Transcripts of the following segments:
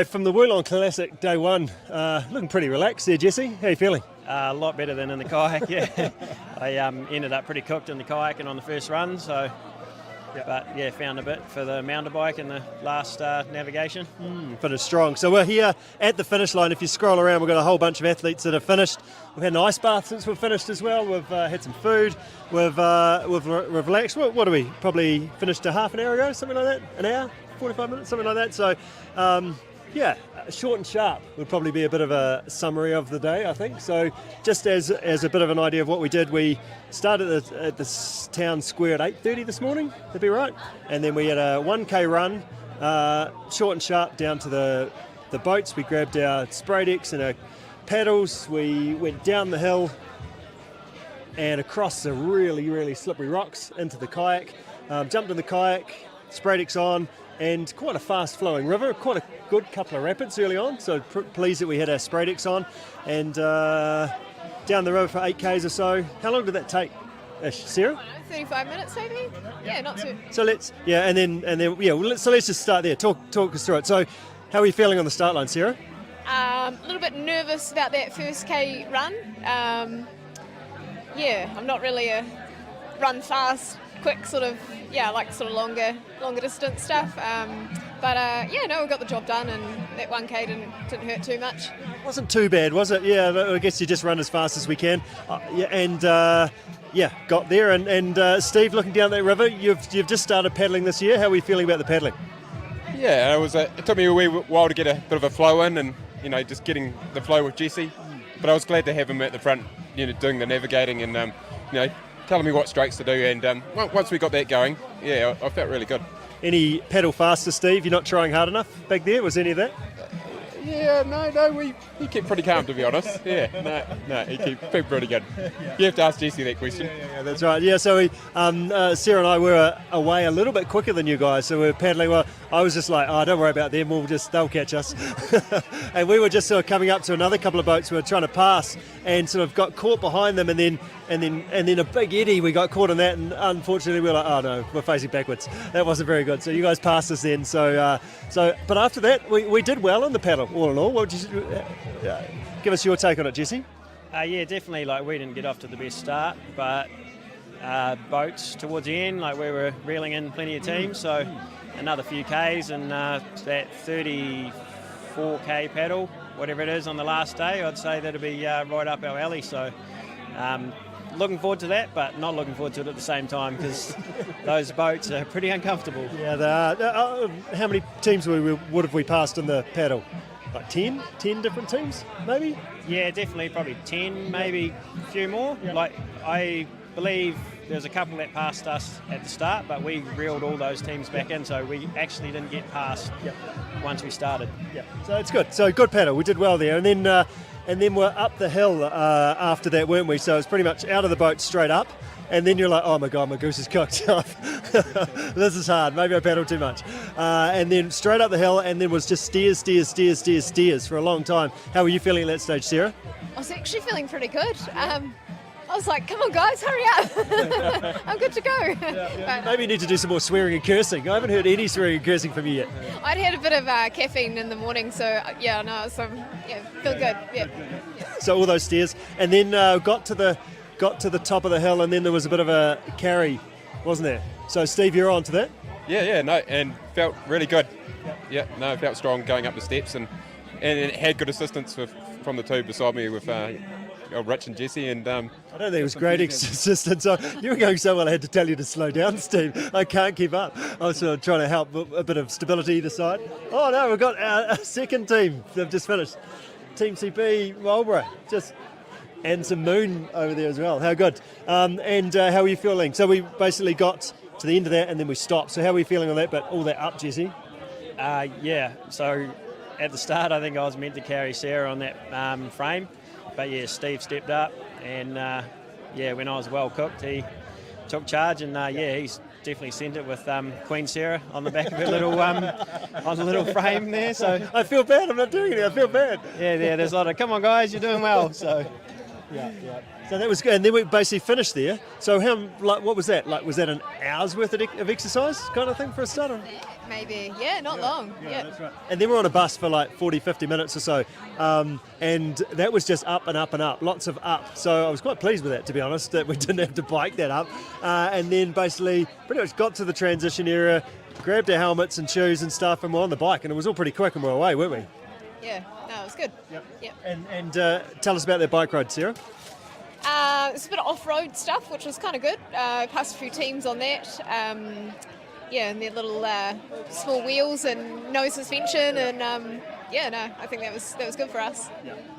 So from the Wulong Classic Day 1, looking pretty relaxed there, Jesse. How are you feeling? A lot better than in the kayak, yeah. I ended up pretty cooked in the kayak and on the first run, so... Yep. But yeah, found a bit for the mountain bike in the last navigation. Finished strong. So we're here at the finish line. If you scroll around, we've got a whole bunch of athletes that have finished. We've had an ice bath since we've finished as well. We've had some food. We've relaxed. What do we? Probably finished a half an hour ago, something like that. An hour, 45 minutes, something like that. So yeah, short and sharp would probably be a bit of a summary of the day, I think. So just as a bit of an idea of what we did, we started at the town square at 8:30 this morning, that'd be right. And then we had a 1K run, short and sharp down to the boats. We grabbed our spray decks and our paddles. We went down the hill and across the really, really slippery rocks into the kayak. Jumped in the kayak, spray decks on, and quite a fast-flowing river, quite a good couple of rapids early on, so pleased that we had our spray decks on, and down the river for 8Ks or so. How long did that take, Sarah? 35 minutes maybe? Yeah, not too... So let's just start there, talk us through it. So how are you feeling on the start line, Sarah? A little bit nervous about that first K run. Yeah, I'm not really a run fast, quick sort of, I like sort of longer distance stuff. We got the job done, and that 1K didn't hurt too much. Wasn't too bad, was it? Yeah, I guess you just run as fast as we can. Got there. And Steve, looking down that river, you've just started paddling this year. How are we feeling about the paddling? Yeah, it took me a wee while to get a bit of a flow in, and just getting the flow with Jesse. But I was glad to have him at the front, doing the navigating and telling me what strokes to do. And once we got that going, I felt really good. Any paddle faster, Steve? You're not trying hard enough back there? Was any of that? He kept pretty calm, to be honest. He kept pretty good. You have to ask Jesse that question. Yeah, that's right. Yeah, so Sarah and I were away a little bit quicker than you guys, so we were paddling. Well, I was just like, don't worry about them, they'll catch us. And we were just sort of coming up to another couple of boats we were trying to pass, and sort of got caught behind them, and then a big eddy. We got caught in that, and unfortunately we were like, oh no, we're facing backwards. That wasn't very good. So you guys passed us then. But after that, we did well on the paddle. All in all, what would you give us your take on it, Jesse? Yeah, definitely. We didn't get off to the best start, but boats towards the end, we were reeling in plenty of teams. So another few Ks, and that 34K paddle, whatever it is, on the last day, I'd say that'll be right up our alley. So looking forward to that, but not looking forward to it at the same time, because those boats are pretty uncomfortable. Yeah, they are. How many teams would have we passed in the paddle? Like 10 different teams, maybe? Yeah, definitely, probably 10, maybe a few more. Yeah. I believe there's a couple that passed us at the start, but we reeled all those teams back in, so we actually didn't get past once we started. Yeah, so it's good. So good paddle, we did well there. And then we're up the hill after that, weren't we? So it's pretty much out of the boat straight up. And then you're like, oh my God, my goose is cooked. This is hard. Maybe I paddled too much. And then straight up the hill, and then was just steers for a long time. How were you feeling at that stage, Sarah? I was actually feeling pretty good. I was like, come on guys, hurry up. I'm good to go. Maybe you need to do some more swearing and cursing. I haven't heard any swearing and cursing from you yet. I'd had a bit of caffeine in the morning, so feel good. Yeah. So all those steers. And then got to the top of the hill, and then there was a bit of a carry, wasn't there? So Steve, you're on to that? And felt really good. Felt strong going up the steps, and it had good assistance from the two beside me with Rich and Jesse. And I don't think it was great assistance. You were going so well, I had to tell you to slow down, Steve. I can't keep up. I was sort of trying to help a bit of stability either side. Oh no, we've got our second team. They've just finished. Teamcpnz Marlborough. And some moon over there as well. How good. How are you feeling? So we basically got to the end of that, and then we stopped. So how are we feeling on that, but all that up, Jesse? So at the start, I think I was meant to carry Sarah on that frame. But Steve stepped up, and when I was well cooked, he took charge, and he's definitely sent it with Queen Sarah on the back of her little on the little frame there. So I feel bad. I'm not doing it. I feel bad. Yeah. There's a lot of come on guys, you're doing well. So. Yeah. So that was good, and then we basically finished there. So what was that? Was that an hour's worth of exercise kind of thing for a start? maybe. Yeah, not long. Yeah. That's right. And then we're on a bus for like 40, 50 minutes or so. And that was just up and up and up, lots of up. So I was quite pleased with that, to be honest, that we didn't have to bike that up. And then basically pretty much got to the transition area, grabbed our helmets and shoes and stuff, and we're on the bike. And it was all pretty quick and we're away, weren't we? Yeah, no, it was good. Yep. And tell us about that bike ride, Sarah. It's a bit of off-road stuff, which was kind of good. Passed a few teams on that. And their little small wheels and no suspension, and I think that was good for us.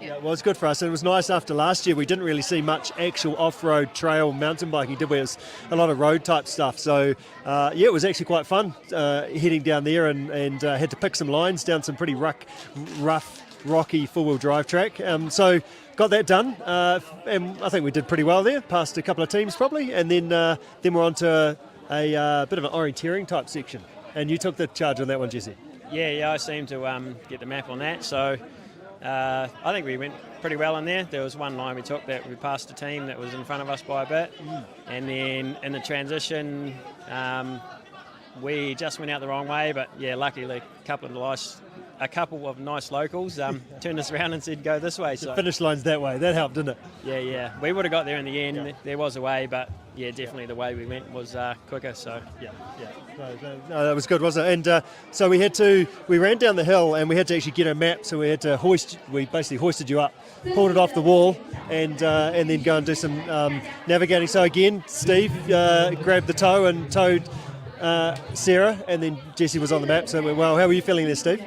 Yeah, well, it's good for us. And it was nice after last year. We didn't really see much actual off-road trail mountain biking, did we? It was a lot of road type stuff. So it was actually quite fun heading down there, and had to pick some lines down some pretty rough, rocky four-wheel drive track. So got that done, and I think we did pretty well there. Passed a couple of teams probably, and then we're on to a bit of an orienteering type section. And you took the charge on that one, Jesse. Yeah, I seemed to get the map on that. So I think we went pretty well in there. There was one line we took that we passed a team that was in front of us by a bit. And then in the transition, we just went out the wrong way. But yeah, luckily a couple of nice locals turned us around and said, go this way. So the finish line's that way. That helped, didn't it? Yeah. We would have got there in the end. Yeah. There was a way, but yeah, definitely the way we went was quicker. So yeah. No, that was good, wasn't it? And so we ran down the hill, and we had to actually get a map. So we had to we basically hoisted you up, pulled it off the wall, and then go and do some navigating. So again, Steve grabbed the tow and towed Sarah, and then Jesse was on the map. So it went well. How were you feeling there, Steve?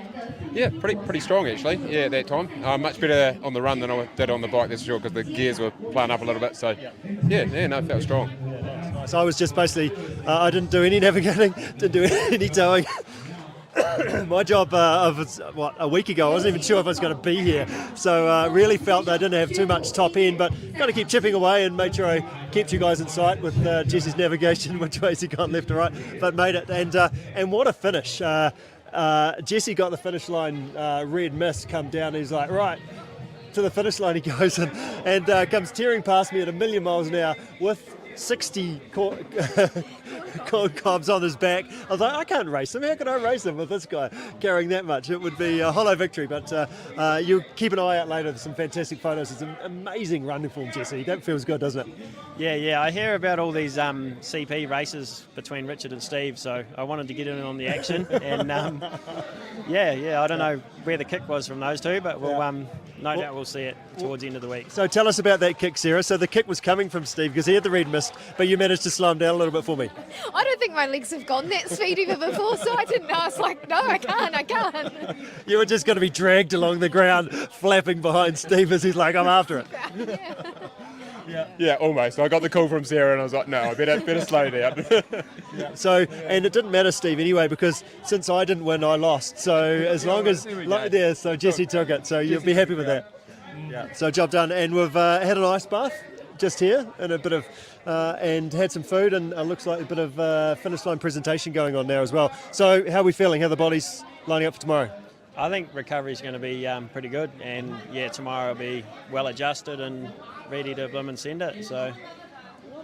Yeah, pretty strong actually. Yeah, at that time, much better on the run than I did on the bike. That's for sure, because the gears were playing up a little bit. So felt strong. Yeah, nice. I was just basically, I didn't do any navigating, didn't do any towing. My job a week ago, I wasn't even sure if I was going to be here. So really felt that I didn't have too much top end, but got to keep chipping away and made sure I kept you guys in sight with Jesse's navigation, which ways he gone left or right, but made it. And what a finish. Jesse got the finish line, red mist come down, and he's like, right, to the finish line he goes, and comes tearing past me at 1,000,000 miles an hour with 60 cobs on his back. I was like, I can't race him. How can I race him with this guy carrying that much? It would be a hollow victory, but you keep an eye out later. There's some fantastic photos. It's an amazing running form, Jesse. That feels good, doesn't it? Yeah. I hear about all these CP races between Richard and Steve, so I wanted to get in on the action. And I don't know where the kick was from those two, but we'll no doubt we'll see it towards the end of the week. So tell us about that kick, Sarah. So the kick was coming from Steve because he had the red mist, but you managed to slow him down a little bit for me. I don't think my legs have gone that speed even before, so I didn't know. I was like, no, I can't. You were just going to be dragged along the ground, flapping behind Steve as he's like, I'm after it. Yeah, almost. I got the call from Sarah and I was like, no, I better slow down. So, and it didn't matter, Steve, anyway, because since I didn't win, I lost. So as long as so Jesse took it. So you'll be happy with that. Yeah. So job done. And we've had an ice bath just here and a bit of and had some food, and it looks like a bit of finish line presentation going on now as well. So how are we feeling? How are the bodies lining up for tomorrow? I think recovery is going to be pretty good, and tomorrow will be well adjusted and ready to bloom and send it. So,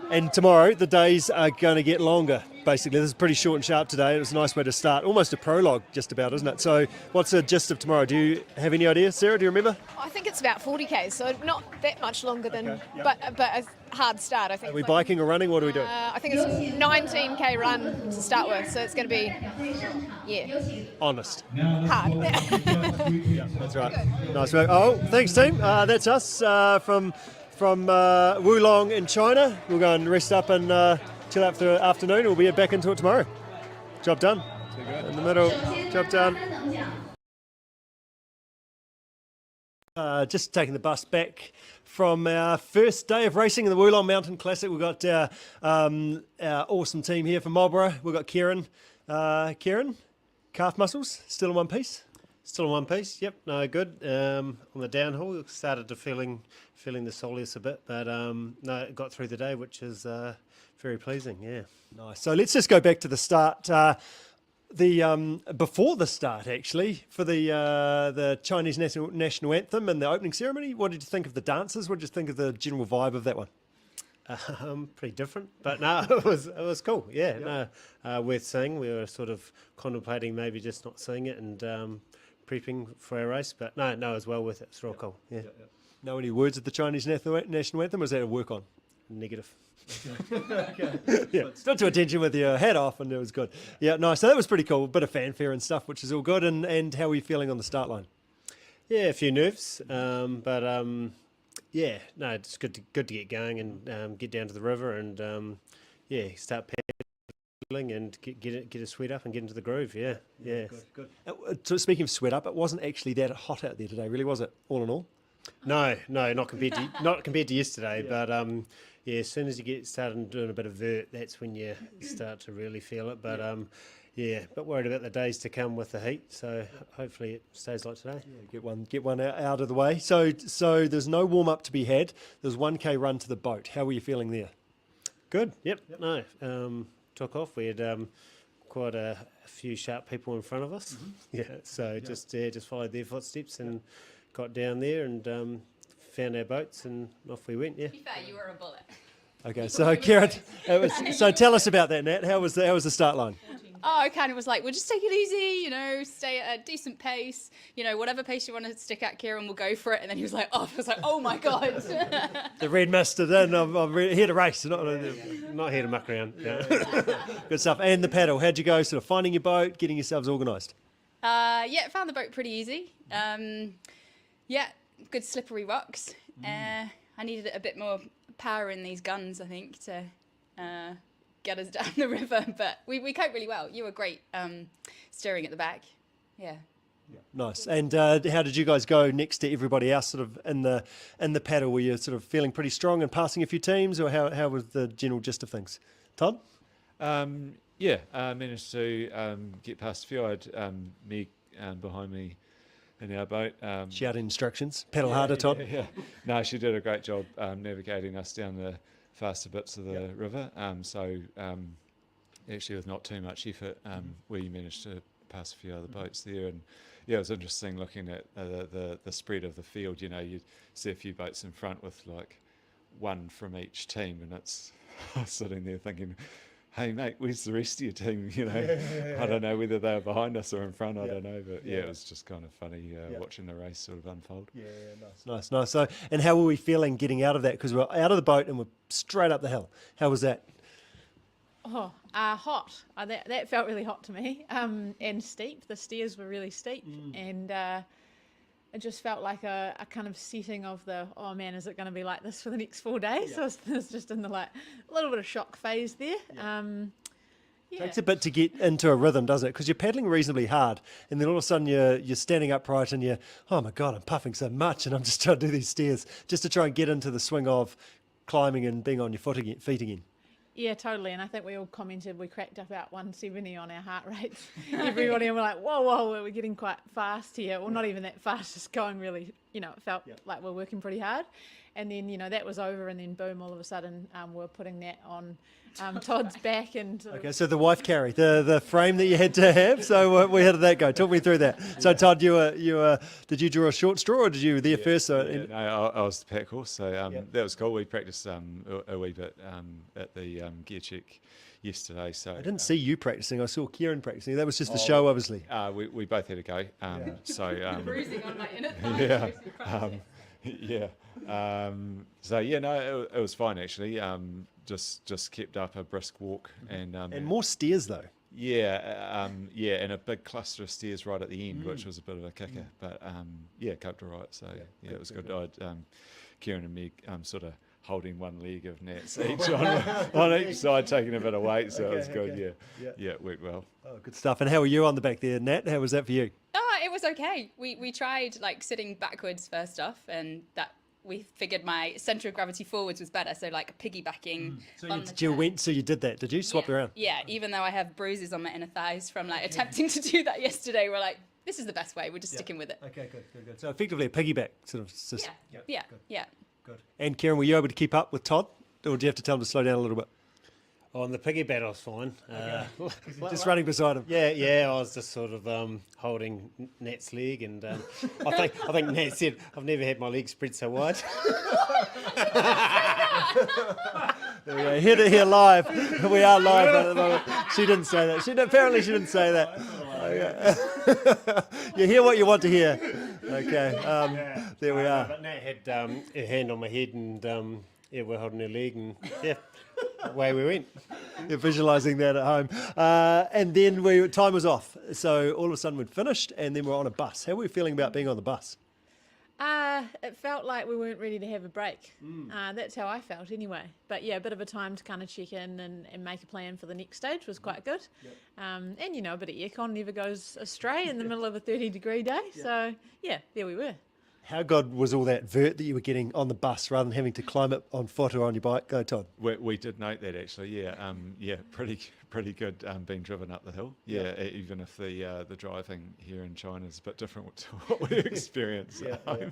and tomorrow the days are going to get longer. Basically, this is pretty short and sharp today. It was a nice way to start, almost a prologue, just about, isn't it? So, what's the gist of tomorrow? Do you have any idea, Sarah? Do you remember? I think it's about 40k, so not that much longer than, but a hard start. I think. Are we biking or running? What are we doing? I think it's a 19k run to start with, so it's going to be, honest. Hard. Yeah, that's right. Nice work. Oh, thanks, team. That's us from Wulong in China. We'll go and rest up and chill out for the afternoon. We'll be back into it tomorrow. Job done. In the middle. Job done. Just taking the bus back from our first day of racing in the Wulong Mountain Classic. We've got our awesome team here from Marlborough. We've got Kieran. Kieran, calf muscles, still in one piece? Still in one piece, yep, no, good. On the downhill, started to feeling the soleus a bit, but no, it got through the day, which is very pleasing, yeah. Nice. So let's just go back to the start. Before the start, actually, for the Chinese national anthem and the opening ceremony. What did you think of the dances? What did you think of the general vibe of that one? Pretty different, but no, it was cool. Yeah, no, worth seeing. We were sort of contemplating maybe just not seeing it and prepping for our race, but no, it was well worth it. It's real cool. Yeah. Know any words of the Chinese national anthem, or is that a work on? Negative. Yeah, stood to attention with your hat off, and it was good. Yeah, nice. So that was pretty cool. Bit of fanfare and stuff, which is all good. And how are you feeling on the start line? Yeah, a few nerves, but yeah, no, it's good to get going and get down to the river and start paddling and get a sweat up and get into the groove. Yeah. Good. So speaking of sweat up, it wasn't actually that hot out there today, really, was it? All in all. No, not compared to yesterday. But as soon as you get started doing a bit of vert, that's when you start to really feel it. But but worried about the days to come with the heat. So hopefully it stays like today. Yeah, get one out of the way. So there's no warm up to be had. There's 1K run to the boat. How were you feeling there? Good. Yep. No. Took off. We had quite a few sharp people in front of us. Yeah. So just followed their footsteps and got down there and found our boats and off we went. Yeah. To be fair, you were a bullet. Okay. So Karen, so tell us about that, Nat. How was the start line? Oh, I kind of was like, we'll just take it easy, stay at a decent pace, whatever pace you want to stick at, Kieran will go for it. And then he was like, I was like, oh my God. The red mist, then I'm here to race, not here to muck around. Yeah. Good stuff. And the paddle, how'd you go sort of finding your boat, getting yourselves organised? Found the boat pretty easy. Good slippery rocks. I needed a bit more power in these guns, I think, to get us down the river, but we coped really well. You were great steering at the back. Yeah. Nice. And how did you guys go next to everybody else sort of in the paddle? Were you sort of feeling pretty strong and passing a few teams, or how was the general gist of things? Todd? I managed to get past a few. I had Meg behind me in our boat. She had instructions. Paddle harder, Todd. Yeah. No, she did a great job navigating us down the faster bits of the river. Actually with not too much effort, we managed to pass a few other boats there. And yeah, it was interesting looking at the spread of the field. You see a few boats in front with like one from each team, and it's sitting there thinking, hey mate, where's the rest of your team? I don't know whether they were behind us or in front. I don't know, but it was just kind of funny watching the race sort of unfold. Nice. So, and how were we feeling getting out of that? Because we're out of the boat and we're straight up the hill. How was that? Oh, hot. That felt really hot to me. And steep. The stairs were really steep, and it just felt like a kind of setting of oh man, is it going to be like this for the next 4 days? So I was just in the little bit of shock phase there. Takes a bit to get into a rhythm, doesn't it? Because you're paddling reasonably hard, and then all of a sudden you're standing upright, and oh my God, I'm puffing so much, and I'm just trying to do these stairs just to try and get into the swing of climbing and being on your feet again. Yeah, totally. And I think we all commented we cracked up about 170 on our heart rates. Everybody, and we're like, whoa, we're getting quite fast here. Well, not even that fast, just going really, it felt like we're working pretty hard. And then, that was over, and then boom, all of a sudden we're putting that on Todd's back. And okay, so the wife carry, the frame that you had to have. So how did that go? Talk me through that. So Todd, you were did you draw a short straw, or did you were there first? No, I was the pack horse, so that was cool. We practiced a wee bit at the gear check yesterday. So I didn't see you practicing. I saw Kieran practicing. That was just the show, obviously. We both had a go. Bruising on my inner thigh. It was fine actually. Just kept up a brisk walk and more stairs though. And a big cluster of stairs right at the end, which was a bit of a kicker. But coped all right. So it was good. I'd Kieran and Meg sort of holding one leg of Nat's each on each side, taking a bit of weight. So it was good. It worked well. Oh, good stuff. And how were you on the back there, Nat? How was that for you? It was okay. We tried sitting backwards first off, and that we figured my centre of gravity forwards was better, so piggybacking. So you did that, did you? Swapped around? Yeah, even though I have bruises on my inner thighs from attempting to do that yesterday, we're like, this is the best way, we're just sticking with it. Okay, good. So effectively a piggyback sort of system. Yeah. Good. And Kieran, were you able to keep up with Todd, or do you have to tell him to slow down a little bit? On the piggyback I was fine. Just running beside him. Yeah, I was just sort of holding Nat's leg, and I think Nat said, I've never had my legs spread so wide. There we go. Here live. We are live at the moment. She didn't say that. Apparently she didn't say that. Okay. You hear what you want to hear. Okay. There we are. But Nat had her hand on my head and we're holding her leg and away we went. You're visualising that at home. And then time was off. So all of a sudden we'd finished and then we're on a bus. How were we feeling about being on the bus? It felt like we weren't ready to have a break. That's how I felt anyway. But yeah, a bit of a time to kind of check in and make a plan for the next stage was quite good. And a bit of aircon never goes astray in the middle of a 30-degree day. So yeah, there we were. How good was all that vert that you were getting on the bus rather than having to climb it on foot or on your bike? Go, Todd. We did note that actually, yeah, pretty good being driven up the hill. Yeah, even if the driving here in China is a bit different to what we experience at home.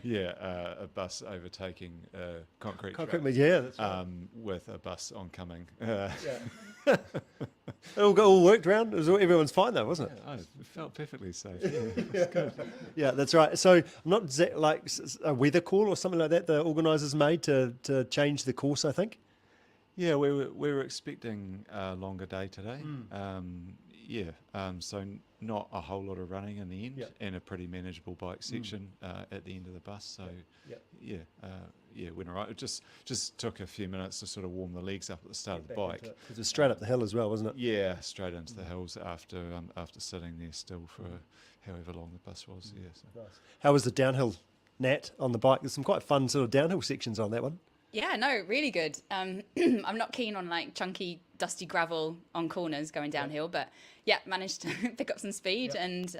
A bus overtaking a concrete truck, that's right. with a bus oncoming. It all worked around. Everyone's fine though, wasn't it? I felt perfectly safe. Yeah, it was good. Yeah, that's right. So not like a weather call or something like that the organisers made to change the course, I think. Yeah, we were expecting a longer day today. So not a whole lot of running in the end, and a pretty manageable bike section at the end of the bus. So went all right. It just took a few minutes to sort of warm the legs up at the start of the bike. It was straight up the hill as well, wasn't it? Yeah, straight into the hills after sitting there still for however long the bus was. Yeah. So. Nice. How was the downhill, Nat, on the bike? There's some quite fun sort of downhill sections on that one. Yeah, no, really good. I'm not keen on like chunky, dusty gravel on corners going downhill, but yeah, managed to pick up some speed and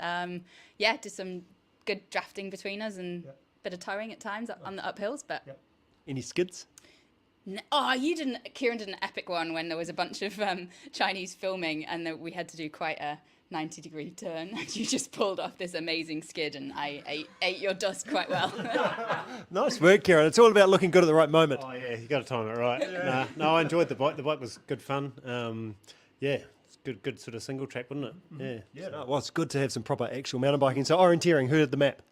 did some good drafting between us and bit of towing at times on the uphills. But any skids? No, Kieran did an epic one when there was a bunch of Chinese filming and we had to do quite a 90-degree turn. You just pulled off this amazing skid and I ate your dust quite well. Nice work, Kieran. It's all about looking good at the right moment. Oh yeah, you got to time it right. No, I enjoyed the bike. The bike was good fun. It's good sort of single track, wasn't it? Yeah. No, well, it's good to have some proper actual mountain biking. So orienteering, who did the map?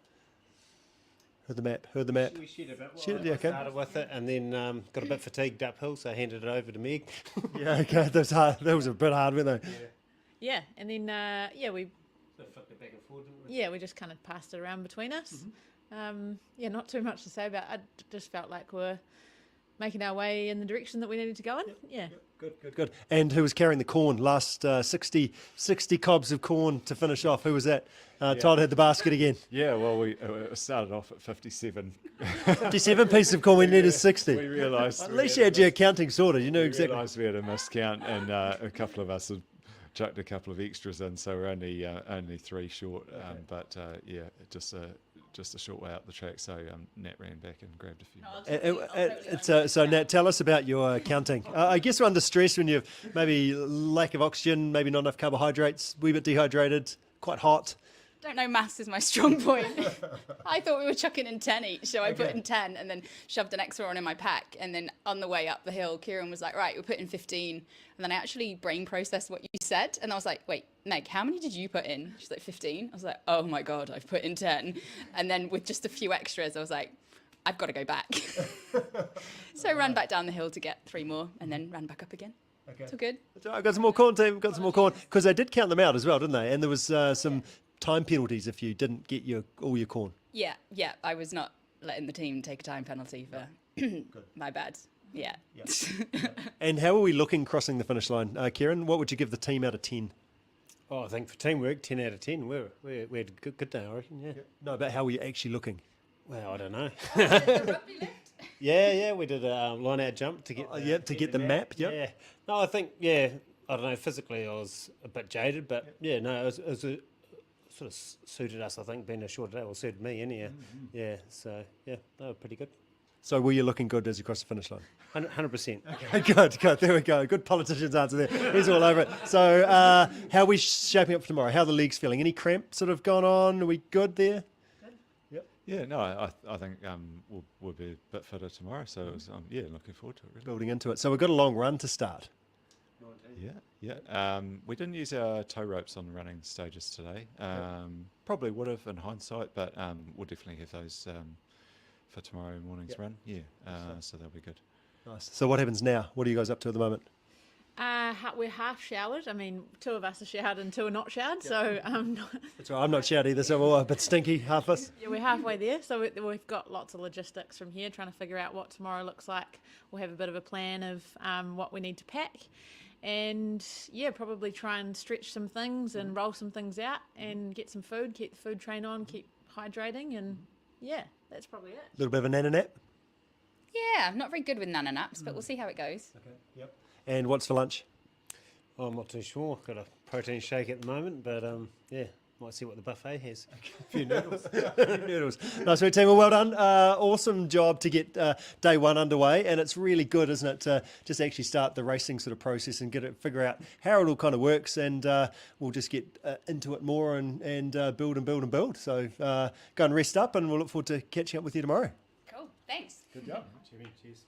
Heard the map. We shared a bit. Okay. Started with it and then got a bit fatigued uphill, so I handed it over to Meg. Yeah, okay. That was hard. That was a bit hard, weren't they? Yeah, and then we So flipped it back and forward, didn't we? yeah, we just kind of passed it around between us. Not too much to say about it. I just felt like we're making our way in the direction that we needed to go in. Yeah. Good. And who was carrying the corn? Last 60 cobs of corn to finish off. Who was that? Todd had the basket again. Yeah, well, we started off at 57. 57 pieces of corn, we needed 60. We realised... At least you had your accounting sorted, you knew exactly. We realised we had a miscount and a couple of us had chucked a couple of extras in, so we're only 3 short. Just a short way up the track, so Nat ran back and grabbed a few. So Nat, tell us about your counting. I guess we're under stress when you've maybe lack of oxygen, maybe not enough carbohydrates, wee bit dehydrated, quite hot. Don't know, maths is my strong point. I thought we were chucking in 10 each, so I put in 10 and then shoved an extra one in my pack. And then on the way up the hill, Kieran was like, right, we're putting 15. And then I actually brain processed what you said. And I was like, wait, Meg, how many did you put in? She's like, 15. I was like, oh my God, I've put in 10. And then with just a few extras, I was like, I've got to go back. So I ran back down the hill to get 3 more and then ran back up again. Okay. It's all good. I've got some more corn, team. Got some more corn. Because they did count them out as well, didn't they? And there was some time penalties if you didn't get all your corn. Yeah. I was not letting the team take a time penalty for my bad. Yeah. And how are we looking crossing the finish line? Kieran, what would you give the team out of 10? Oh, I think for teamwork, 10 out of 10. We had a good day, I reckon, yeah. No, but how were you actually looking? Well, I don't know. Rugby lift? Yeah, we did a line-out jump to get to get the map. Yep. Yeah. No, I think, I don't know, physically I was a bit jaded, but it was sort of suited us, I think, being a shorter day, or suited me anyhow. Yeah, so, they were pretty good. So were you looking good as you crossed the finish line? 100%. Okay. Good. There we go. Good politician's answer there. He's all over it. So how are we shaping up for tomorrow? How are the leagues feeling? Any cramp sort of gone on? Are we good there? Yeah, no, I think we'll be a bit fitter tomorrow, so it was, looking forward to it. Really. Building into it. So we've got a long run to start. Yeah. We didn't use our tow ropes on the running stages today. Probably would have in hindsight, but we'll definitely have those for tomorrow morning's run. Yeah, so that'll be good. Nice. So what happens now? What are you guys up to at the moment? We're half showered. I mean, 2 of us are showered and 2 are not showered. So That's right. I'm not showered either, so we're all a bit stinky, half us. yeah, we're halfway there. So we've got lots of logistics from here, trying to figure out what tomorrow looks like. We'll have a bit of a plan of what we need to pack. And yeah, probably try and stretch some things and roll some things out and get some food, keep the food train on, keep hydrating, and yeah, that's probably it. A little bit of a nana nap. Yeah, I'm not very good with nana naps, but we'll see how it goes. Okay. Yep. And what's for lunch? Oh, I'm not too sure. Got a protein shake at the moment, but yeah, might see what the buffet has. A few noodles. Noodles. Nice, sweet team. Well done. Awesome job to get day one underway, and it's really good, isn't it, to just actually start the racing sort of process and figure out how it all kind of works, and we'll just get into it more and build and build and build. So go and rest up, and we'll look forward to catching up with you tomorrow. Cool, thanks. Good job. Cheers.